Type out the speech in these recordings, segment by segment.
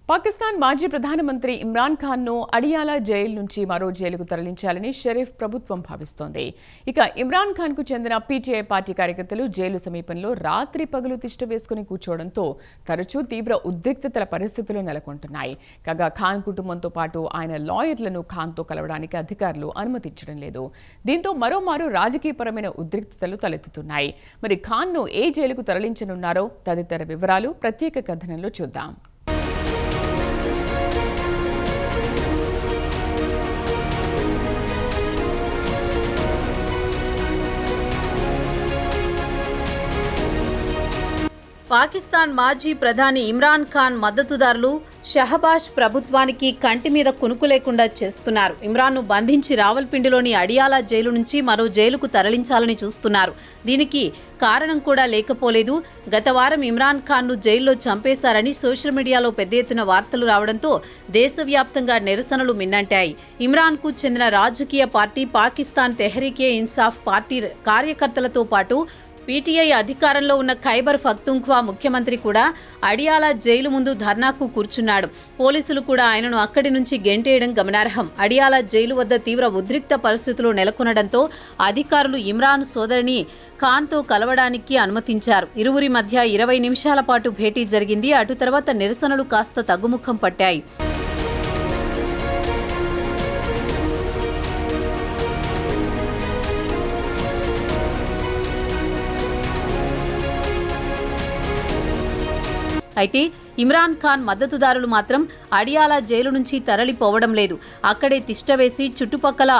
పాకిస్తాన్ మాజీ ప్రధానమంత్రి ఇమ్రాన్ ఖాన్ను అడియాలా జైలు నుంచి మరో జైలుకు తరలించాలని షరీఫ్ ప్రభుత్వం భావిస్తోంది. ఇక ఇమ్రాన్ ఖాన్కు చెందిన పీటీఐ పార్టీ కార్యకర్తలు జైలు సమీపంలో రాత్రి పగలు తిష్ట వేసుకుని కూర్చోవడంతో తరచూ తీవ్ర ఉద్రిక్తతల పరిస్థితులు నెలకొంటున్నాయి. కాగా ఖాన్ కుటుంబంతో పాటు ఆయన లాయర్లను ఖాన్తో కలవడానికి అధికారులు అనుమతించడం లేదు. దీంతో మరోమారు రాజకీయపరమైన ఉద్రిక్తతలు తలెత్తుతున్నాయి. మరి ఖాన్ను ఏ జైలుకు తరలించనున్నారో తదితర వివరాలు ప్రత్యేక కథనంలో చూద్దాం. పాకిస్తాన్ మాజీ ప్రధాని ఇమ్రాన్ ఖాన్ మద్దతుదారులు షహబాజ్ ప్రభుత్వానికి కంటి మీద కునుకు లేకుండా చేస్తున్నారు. ఇమ్రాన్ను బంధించి రావల్పిండిలోని అడియాలా జైలు నుంచి మరో జైలుకు తరలించాలని చూస్తున్నారు. దీనికి కారణం కూడా లేకపోలేదు. గత వారం ఇమ్రాన్ ఖాన్ను జైల్లో చంపేశారని సోషల్ మీడియాలో పెద్ద ఎత్తున వార్తలు రావడంతో దేశవ్యాప్తంగా నిరసనలు మిన్నంటాయి. ఇమ్రాన్కు చెందిన రాజకీయ పార్టీ పాకిస్తాన్ తెహ్రీకే ఇన్సాఫ్ పార్టీ కార్యకర్తలతో పాటు పీటీఐ అధికారంలో ఉన్న ఖైబర్ పఖ్తూన్ఖ్వా ముఖ్యమంత్రి కూడా అడియాలా జైలు ముందు ధర్నాకు కూర్చున్నాడు. పోలీసులు కూడా ఆయనను అక్కడి నుంచి గెంటేయడం గమనార్హం. అడియాలా జైలు వద్ద తీవ్ర ఉద్రిక్త పరిస్థితులు నెలకొనడంతో అధికారులు ఇమ్రాన్ సోదరిని ఖాన్తో కలవడానికి అనుమతించారు. ఇరువురి మధ్య 20 నిమిషాల పాటు భేటీ జరిగింది. అటు తర్వాత నిరసనలు కాస్త తగ్గుముఖం పట్టాయి. అయితే ఇమ్రాన్ ఖాన్ మద్దతుదారులు మాత్రం అడియాలా జైలు నుంచి తరలిపోవడం లేదు. అక్కడే తిష్టవేసి చుట్టుపక్కల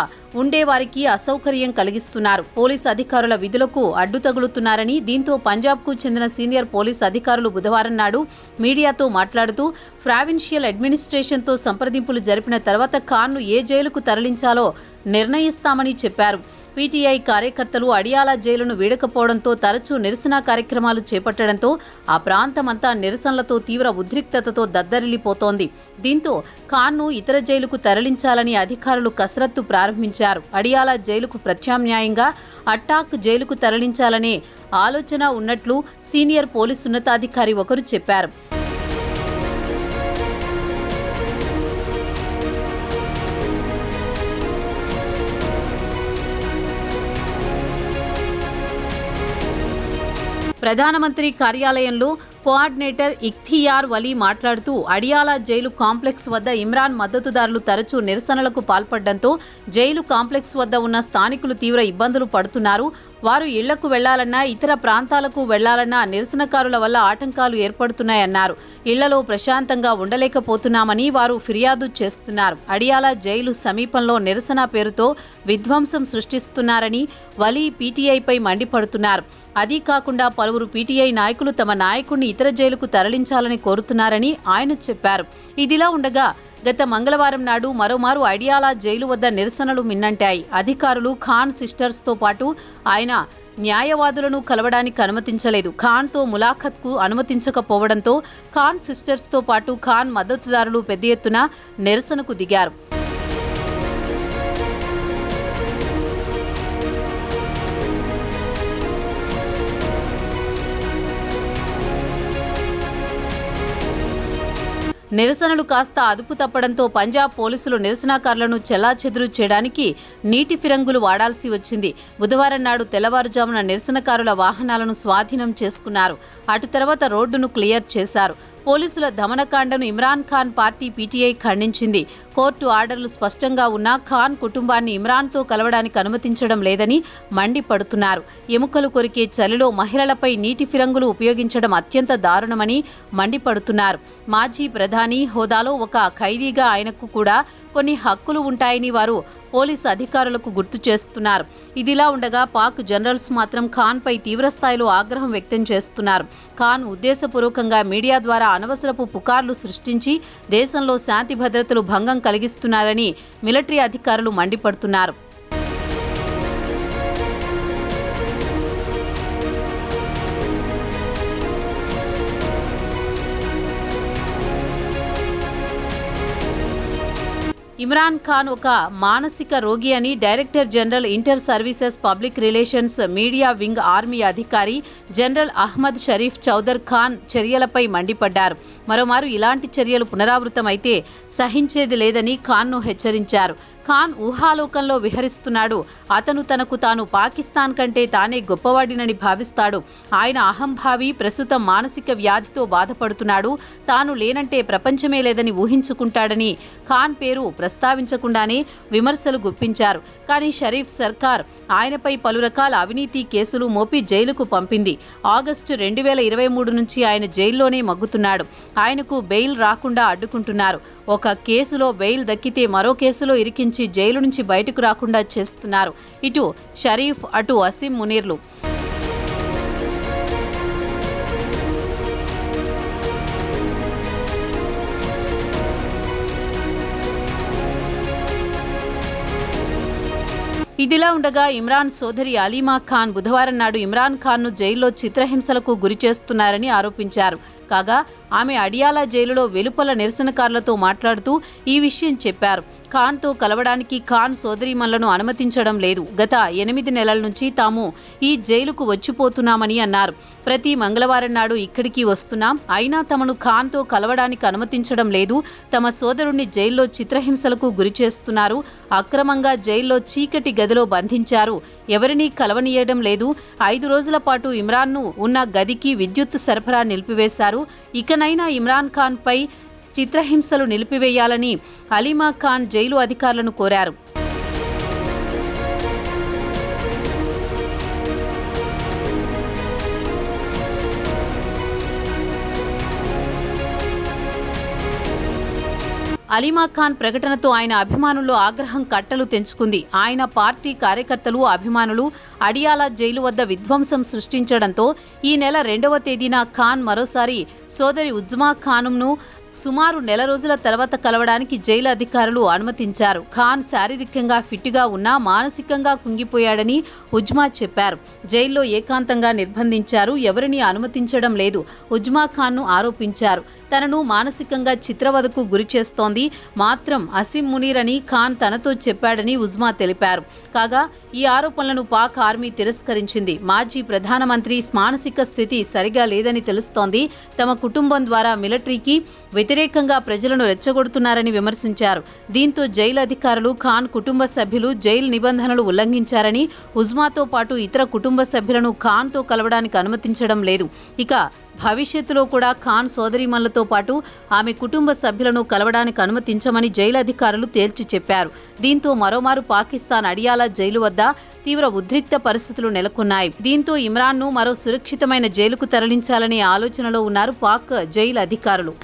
ఉండేవారికి అసౌకర్యం కలిగిస్తున్నారు. పోలీసు అధికారుల విధులకు అడ్డు తగులుతున్నారని, దీంతో పంజాబ్కు చెందిన సీనియర్ పోలీసు అధికారులు బుధవారం నాడు మీడియాతో మాట్లాడుతూ ప్రావిన్షియల్ అడ్మినిస్ట్రేషన్తో సంప్రదింపులు జరిపిన తర్వాత ఖాన్ను ఏ జైలుకు తరలించాలో నిర్ణయిస్తామని చెప్పారు. పీటీఐ కార్యకర్తలు అడియాలా జైలును వీడకపోవడంతో తరచూ నిరసన కార్యక్రమాలు చేపట్టడంతో ఆ ప్రాంతమంతా నిరసనలతో తీవ్ర ఉద్రిక్తతతో దద్దరిల్లిపోతోంది. దీంతో ఖాన్ను ఇతర జైలుకు తరలించాలని అధికారులు కసరత్తు ప్రారంభించారు. అడియాలా జైలుకు ప్రత్యామ్నాయంగా అట్టాక్ జైలుకు తరలించాలనే ఆలోచన ఉన్నట్లు సీనియర్ పోలీసు ఉన్నతాధికారి ఒకరు చెప్పారు. ప్రధానమంత్రి కార్యాలయంలో కోఆర్డినేటర్ ఇఖ్తియార్ వలీ మాట్లాడుతూ అడియాలా జైలు కాంప్లెక్స్ వద్ద ఇమ్రాన్ మద్దతుదారులు తరచూ నిరసనలకు పాల్పడడంతో జైలు కాంప్లెక్స్ వద్ద ఉన్న స్థానికులు తీవ్ర ఇబ్బందులు పడుతున్నారు. వారు ఇళ్లకు వెళ్లాలన్నా ఇతర ప్రాంతాలకు వెళ్లాలన్నా నిరసనకారుల వల్ల ఆటంకాలు ఏర్పడుతున్నాయన్నారు. ఇళ్లలో ప్రశాంతంగా ఉండలేకపోతున్నామని వారు ఫిర్యాదు చేస్తున్నారు. అడియాలా జైలు సమీపంలో నిరసన పేరుతో విధ్వంసం సృష్టిస్తున్నారని వలీ పీటీఐపై మండిపడుతున్నారు. అదీ కాకుండా పలువురు పీటీఐ నాయకులు తమ నాయకుడిని ఇతర జైలుకు తరలించాలని కోరుతున్నారని ఆయన చెప్పారు. ఇదిలా ఉండగా గత మంగళవారం నాడు మరోమారు అడియాలా జైలు వద్ద నిరసనలు మిన్నంటాయి. అధికారులు ఖాన్ సిస్టర్స్తో పాటు ఆయన న్యాయవాదులను కలవడానికి అనుమతించలేదు. ఖాన్తో ములాఖత్కు అనుమతించకపోవడంతో ఖాన్ సిస్టర్స్తో పాటు ఖాన్ మద్దతుదారులు పెద్ద ఎత్తున నిరసనకు దిగారు. నిరసనలు కాస్త అదుపు తప్పడంతో పంజాబ్ పోలీసులు నిరసనకారులను చెల్లాచెదురు చేయడానికి నీటి ఫిరంగులు వాడాల్సి వచ్చింది. బుధవారం నాడు తెల్లవారుజామున నిరసనకారుల వాహనాలను స్వాధీనం చేసుకున్నారు. అటు తర్వాత రోడ్డును క్లియర్ చేశారు. పోలీసుల దమనకాండను ఇమ్రాన్ ఖాన్ పార్టీ పీటీఐ ఖండించింది. కోర్టు ఆర్డర్లు స్పష్టంగా ఉన్నా ఖాన్ కుటుంబాన్ని ఇమ్రాన్తో కలవడానికి అనుమతించడం లేదని మండిపడుతున్నారు. ఎముకలు కొరికే చలిలో మహిళలపై నీటి ఫిరంగులు ఉపయోగించడం అత్యంత దారుణమని మండిపడుతున్నారు. మాజీ ప్రధాని హోదాలో ఒక ఖైదీగా ఆయనకు కూడా కొన్ని హక్కులు ఉంటాయని వారు పోలీసు అధికారులకు గుర్తు చేస్తున్నారు. ఇదిలా ఉండగా పాక్ జనరల్స్ మాత్రం ఖాన్పై తీవ్రస్థాయిలో ఆగ్రహం వ్యక్తం చేస్తున్నారు. ఖాన్ ఉద్దేశపూర్వకంగా మీడియా ద్వారా అనవసరపు పుకార్లు సృష్టించి దేశంలో శాంతి భద్రతలు భంగం కలిగిస్తున్నారని మిలిటరీ అధికారులు మండిపడుతున్నారు. ఇమ్రాన్ ఖాన్ ఒక మానసిక రోగి అని director general inter services public relations media wing army అధికారి జనరల్ అహ్మద్ షరీఫ్ చౌదర్ ఖాన్ చర్యలపై మండిపడ్డారు. మరోమారు ఇలాంటి చర్యలు పునరావృతమైతే సహించేది లేదని ఖాన్ను హెచ్చరించారు. ఖాన్ ఊహాలోకంలో విహరిస్తున్నాడు. అతను తనకు తాను పాకిస్తాన్ కంటే తానే గొప్పవాడినని భావిస్తాడు. ఆయన అహంభావి, ప్రస్తుతం మానసిక వ్యాధితో బాధపడుతున్నాడు. తాను లేనంటే ప్రపంచమే లేదని ఊహించుకుంటాడని ఖాన్ పేరు ప్రస్తావించకుండానే విమర్శలు గుప్పించారు. కానీ షరీఫ్ సర్కార్ ఆయనపై పలు రకాల అవినీతి కేసులు మోపి జైలుకు పంపింది. ఆగస్టు 2023 నుంచి ఆయన జైల్లోనే మగ్గుతున్నాడు. ఆయనకు బెయిల్ రాకుండా అడ్డుకుంటున్నారు. ఒక కేసులో బెయిల్ దక్కితే మరో కేసులో ఇరికించి జైలు నుంచి బయటకు రాకుండా చేస్తున్నారు. ఇటు షరీఫ్, అటు అసీం మునీర్లు. ఇదిలా ఉండగా ఇమ్రాన్ సోదరి అలీమా ఖాన్ బుధవారం నాడు ఇమ్రాన్ ఖాన్ను జైల్లో చిత్రహింసలకు గురి చేస్తున్నారని ఆరోపించారు. కాగా ఆమె అడియాలా జైలులో వెలుపల నిరసనకారులతో మాట్లాడుతూ ఈ విషయం చెప్పారు. ఖాన్తో కలవడానికి ఖాన్ సోదరీమణులను అనుమతించడం లేదు. గత 8 నెలల నుంచి తాము ఈ జైలుకు వచ్చిపోతున్నామని అన్నారు. ప్రతి మంగళవారం నాడు ఇక్కడికి వస్తున్నాం, అయినా తమను ఖాన్తో కలవడానికి అనుమతించడం లేదు. తమ సోదరుణ్ణి జైల్లో చిత్రహింసలకు గురి చేస్తున్నారు. అక్రమంగా జైల్లో చీకటి గదిలో బంధించారు. ఎవరినీ కలవనీయడం లేదు. 5 రోజుల పాటు ఇమ్రాన్ను ఉన్న గదికి విద్యుత్ సరఫరా నిలిపివేశారు. ఇకనైనా ఇమ్రాన్ ఖాన్ పై చిత్రహింసలు నిలిపివేయాలని అలీమా ఖాన్ జైలు అధికారులను కోరారు. అలీమా ఖాన్ ప్రకటనతో ఆయన అభిమానుల్లో ఆగ్రహం కట్టలు తెంచుకుంది. ఆయన పార్టీ కార్యకర్తలు, అభిమానులు అడియాలా జైలు వద్ద విధ్వంసం సృష్టించడంతో ఈ నెల 2వ తేదీన ఖాన్ మరోసారి సోదరి ఉజ్మా ఖానుంను సుమారు నెల రోజుల తర్వాత కలవడానికి జైలు అధికారులు అనుమతించారు. ఖాన్ శారీరకంగా ఫిట్గా ఉన్నా మానసికంగా కుంగిపోయాడని ఉజ్మా చెప్పారు. జైల్లో ఏకాంతంగా నిర్బంధించారు. ఎవరిని అనుమతించడం లేదు. ఉజ్మా ఖాన్ను ఆరోపించారు. తనను మానసికంగా చిత్రవధకు గురి చేస్తోంది మాత్రం అసీం మునీర్ అని ఖాన్ తనతో చెప్పాడని ఉజ్మా తెలిపారు. కాగా ఈ ఆరోపణలను పాక్ ఆర్మీ తిరస్కరించింది. మాజీ ప్రధానమంత్రి మానసిక స్థితి సరిగా లేదని తెలుస్తోంది. తమ కుటుంబం ద్వారా మిలిటరీకి వ్యతిరేకంగా ప్రజలను రెచ్చగొడుతున్నారని విమర్శించారు. దీంతో జైలు అధికారులు ఖాన్ కుటుంబ సభ్యులు జైలు నిబంధనలు ఉల్లంఘించారని, ఉజ్మాతో పాటు ఇతర కుటుంబ సభ్యులను ఖాన్తో కలవడానికి అనుమతించడం లేదు. ఇక భవిష్యత్తులో కూడా ఖాన్ సోదరీమణులతో పాటు ఆమె కుటుంబ సభ్యులను కలవడానికి అనుమతించమని జైలు అధికారులు తేల్చి చెప్పారు. దీంతో మరోమారు పాకిస్తాన్ అడియాలా జైలు వద్ద తీవ్ర ఉద్రిక్త పరిస్థితులు నెలకొన్నాయి. దీంతో ఇమ్రాన్ను మరో సురక్షితమైన జైలుకు తరలించాలనే ఆలోచనలో ఉన్నారు పాక్ జైలు అధికారులు.